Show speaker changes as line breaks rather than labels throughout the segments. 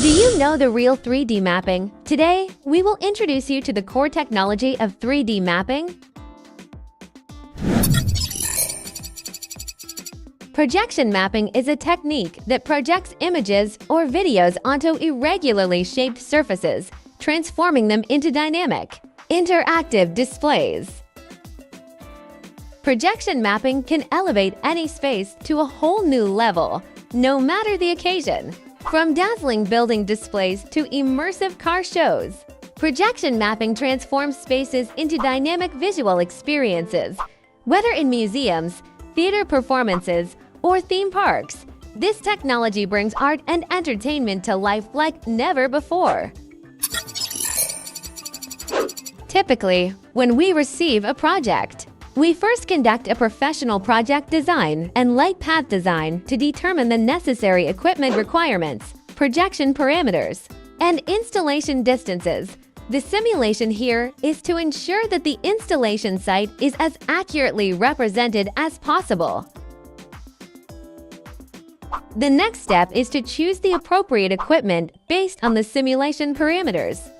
Do you know the real 3D mapping? Today, we will introduce you to the core technology of 3D mapping. Projection mapping is a technique that projects images or videos onto irregularly shaped surfaces, transforming them into dynamic, interactive displays. Projection mapping can elevate any space to a whole new level, no matter the occasion. From dazzling building displays to immersive car shows, projection mapping transforms spaces into dynamic visual experiences. Whether in museums, theater performances, or theme parks, this technology brings art and entertainment to life like never before. Typically, when we receive a project, we first conduct a professional project design and light path design to determine the necessary equipment requirements, projection parameters, and installation distances. The simulation here is to ensure that the installation site is as accurately represented as possible. The next step is to choose the appropriate equipment based on the simulation parameters.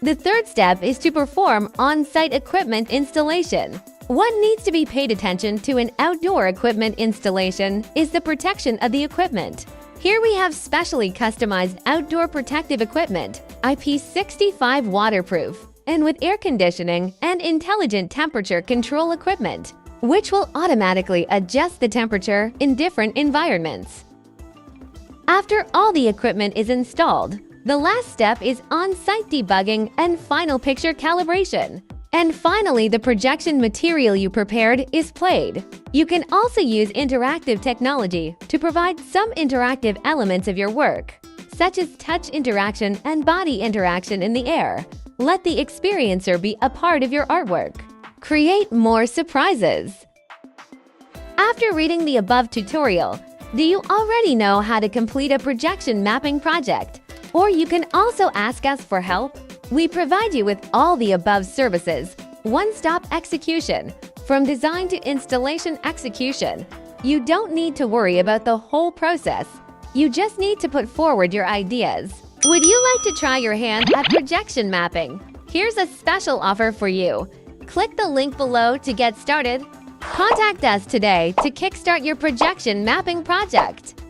The third step is to perform on-site equipment installation. What needs to be paid attention to in outdoor equipment installation is the protection of the equipment. Here we have specially customized outdoor protective equipment, IP65 waterproof, and with air conditioning and intelligent temperature control equipment, which will automatically adjust the temperature in different environments. After all the equipment is installed, the last step is on-site debugging and final picture calibration. And finally, the projection material you prepared is played. You can also use interactive technology to provide some interactive elements of your work, such as touch interaction and body interaction in the air. Let the experiencer be a part of your artwork. Create more surprises. After reading the above tutorial, do you already know how to complete a projection mapping project? Or you can also ask us for help. We provide you with all the above services, one-stop execution, from design to installation execution. You don't need to worry about the whole process. You just need to put forward your ideas. Would you like to try your hand at projection mapping? Here's a special offer for you. Click the link below to get started. Contact us today to kickstart your projection mapping project.